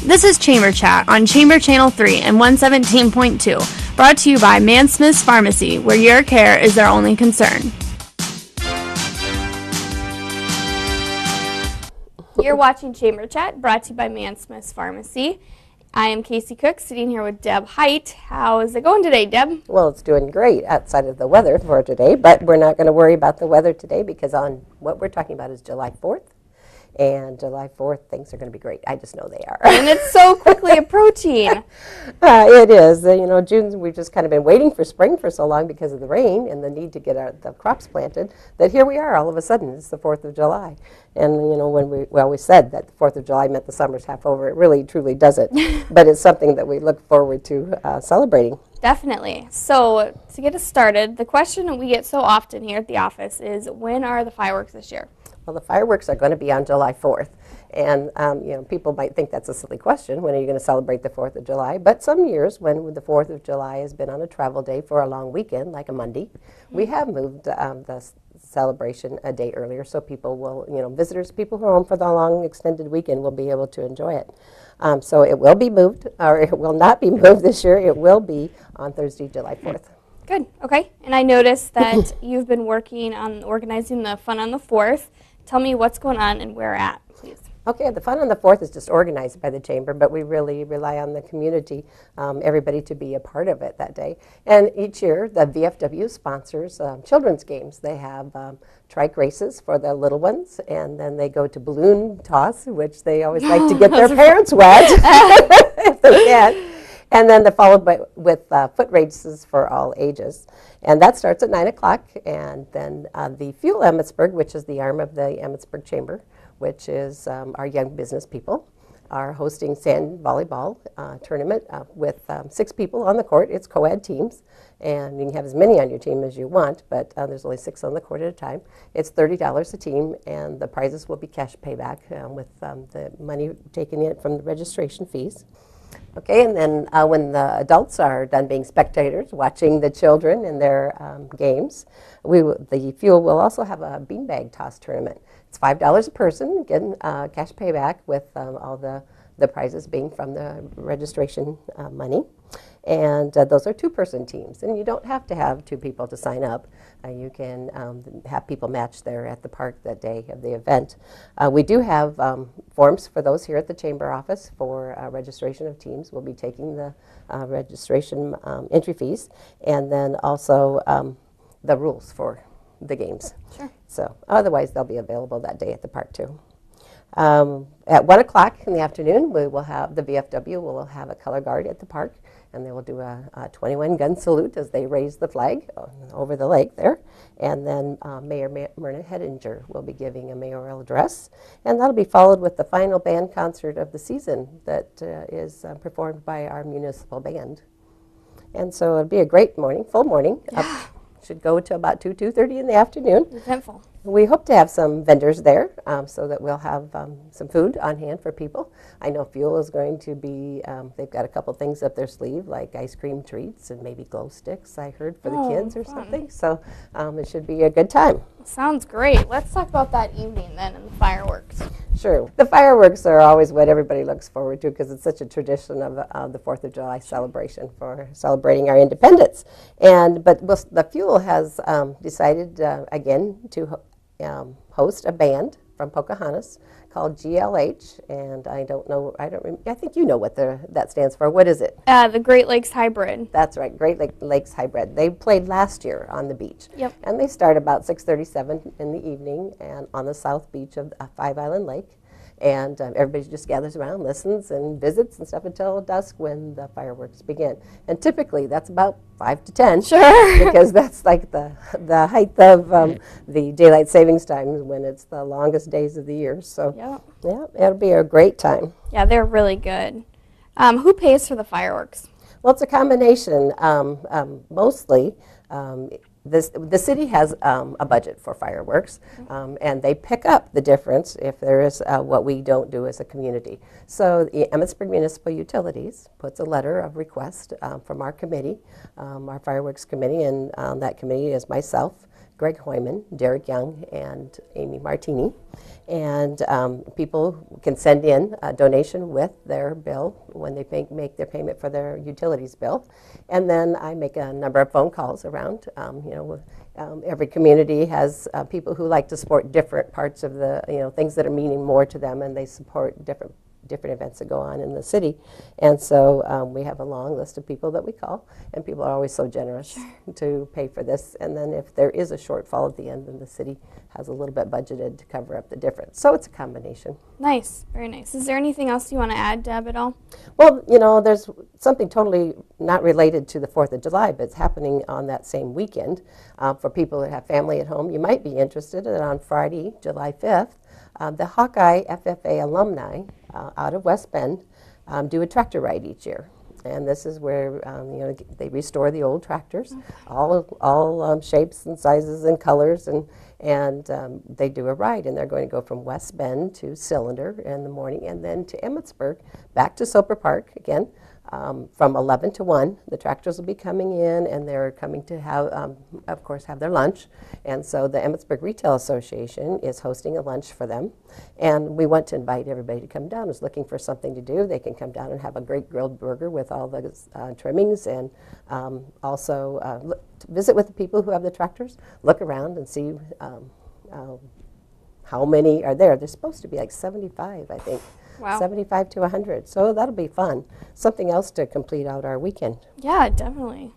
This is Chamber Chat on Chamber Channel 3 and 117.2, brought to you by Mansmith's Pharmacy, where your care is their only concern. You're watching Chamber Chat, brought to you by Mansmith's Pharmacy. I am Casey Cook, sitting here with Deb Height. How is it going today, Deb? Well, it's doing great outside of the weather for today, but we're not going to worry about the weather today because on what we're talking about is July 4th. And July 4th, things are going to be great. I just know they are. And it's so quickly approaching. It is. June, we've just kind of been waiting for spring for so long because of the rain and the need to get the crops planted, that here we are all of a sudden. It's the 4th of July. And, when we always said that the 4th of July meant the summer's half over, it really, truly doesn't. But it's something that we look forward to celebrating. Definitely. So to get us started, the question that we get so often here at the office is, when are the fireworks this year? Well, the fireworks are going to be on July 4th. And, people might think that's a silly question. When are you going to celebrate the 4th of July? But some years, when the 4th of July has been on a travel day for a long weekend, like a Monday, we have moved the celebration a day earlier. So people will, visitors, people who are home for the long extended weekend will be able to enjoy it. So it will be moved, or it will not be moved this year. It will be on Thursday, July 4th. Good. Okay. And I noticed that you've been working on organizing the Fun on the 4th. Tell me what's going on and where at, please. Okay, the Fun on the 4th is just organized by the Chamber, but we really rely on the community, everybody to be a part of it that day. And each year, the VFW sponsors children's games. They have trike races for the little ones, and then they go to balloon toss, which they always like to get their parents wet, if they can. And then they're followed with foot races for all ages. And that starts at 9 o'clock. And then the Fuel Emmetsburg, which is the arm of the Emmetsburg Chamber, which is our young business people, are hosting sand volleyball tournament with 6 people on the court. It's co-ed teams. And you can have as many on your team as you want, but there's only 6 on the court at a time. It's $30 a team, and the prizes will be cash payback with the money taken in from the registration fees. Okay, and then when the adults are done being spectators, watching the children in their games, the Fuel will also have a beanbag toss tournament. It's $5 a person, again, cash payback with all the prizes being from the registration money. And those are 2-person teams. And you don't have to have 2 people to sign up. You can have people match there at the park that day of the event. We do have forms for those here at the Chamber office for registration of teams. We'll be taking the registration entry fees, and then also the rules for the games. Sure. So otherwise, they'll be available that day at the park, too. At 1 o'clock in the afternoon, we will have the VFW will have a color guard at the park, and they will do a 21-gun salute as they raise the flag over the lake there. And then Mayor Myrna Hedinger will be giving a mayoral address, and that'll be followed with the final band concert of the season that is performed by our municipal band. And so it'll be a great morning, full morning. Should go to about 2:30 in the afternoon. Eventful. We hope to have some vendors there so that we'll have some food on hand for people. I know Fuel is going to be, they've got a couple things up their sleeve, like ice cream treats and maybe glow sticks, I heard, for the kids or something. So it should be a good time. Sounds great. Let's talk about that evening then and the fireworks. Sure. The fireworks are always what everybody looks forward to because it's such a tradition of the 4th of July celebration for celebrating our independence. But the Fuel has decided again to host a band from Pocahontas called GLH, and I think you know what that stands for. What is it? The Great Lakes Hybrid. That's right, Great Lakes Hybrid. They played last year on the beach. Yep. And they start about 6:37 in the evening and on the south beach of Five Island Lake. And everybody just gathers around, listens, and visits and stuff until dusk when the fireworks begin. And typically that's about 5 to 10. Sure. Because that's like the height of the daylight savings time when it's the longest days of the year. So yeah, it'll be a great time. Yeah, they're really good. Who pays for the fireworks? Well, it's a combination. Mostly, the city has a budget for fireworks, and they pick up the difference if there is what we don't do as a community. So the Emmetsburg Municipal Utilities puts a letter of request from our committee, our fireworks committee, and that committee is myself, Greg Hoyman, Derek Young, and Amy Martini. And people can send in a donation with their bill when they make their payment for their utilities bill. And then I make a number of phone calls around. Every community has people who like to support different parts of the, things that are meaning more to them, and they support different events that go on in the city. And so we have a long list of people that we call, and people are always so generous to pay for this. And then if there is a shortfall at the end, then the city has a little bit budgeted to cover up the difference. So it's a combination. Nice, very nice. Is there anything else you want to add, Deb, at all? Well, there's something totally not related to the 4th of July, but it's happening on that same weekend. For people that have family at home, you might be interested in on Friday, July 5th, the Hawkeye FFA alumni out of West Bend do a tractor ride each year. And this is where they restore the old tractors, all shapes and sizes and colors, and they do a ride, and they're going to go from West Bend to Cylinder in the morning, and then to Emmitsburg, back to Soper Park again. From 11 to 1, the tractors will be coming in, and they're coming to have, of course, have their lunch. And so the Emmitsburg Retail Association is hosting a lunch for them. And we want to invite everybody to come down who's looking for something to do. They can come down and have a great grilled burger with all the trimmings, and also visit with the people who have the tractors, look around and see how many are there. There's supposed to be like 75, I think. Wow. 75 to 100. So that'll be fun. Something else to complete out our weekend. Yeah, definitely.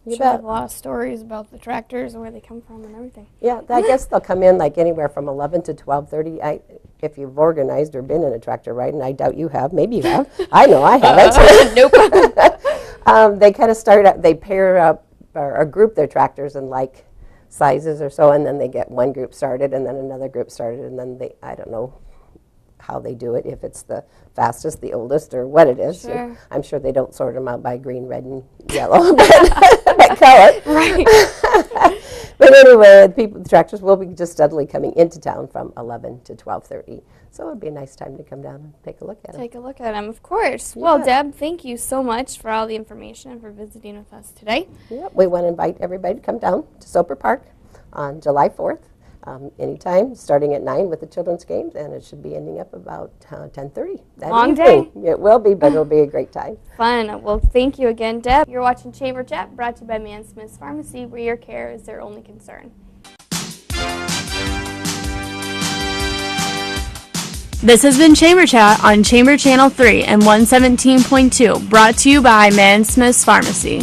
You Should bet. have a lot of stories about the tractors and where they come from and everything. Yeah, I guess they'll come in like anywhere from 11 to 12:30. If you've organized or been in a tractor ride, and I doubt you have, maybe you have. I know I haven't. Nope. They kind of start up, they pair up or group their tractors in like sizes or so, and then they get one group started and then another group started, and then I don't know how they do it, if it's the fastest, the oldest, or what it is. Sure. I'm sure they don't sort them out by green, red, and yellow, but color. Right. But anyway, the tractors will be just steadily coming into town from 11 to 12:30. So it would be a nice time to come down and take a look at them. Take a look at them, of course. Well, Yeah. Deb, thank you so much for all the information and for visiting with us today. Yep, we want to invite everybody to come down to Soper Park on July 4th. Anytime, starting at 9 with the children's games, and it should be ending up about 10:30 that Long evening. day. It will be, but it'll be a great time. Fun. Well, thank you again, Deb. You're watching Chamber Chat, brought to you by Mansmith's Pharmacy, where your care is their only concern. This has been Chamber Chat on Chamber Channel 3 and 117.2, brought to you by Mansmith's Pharmacy.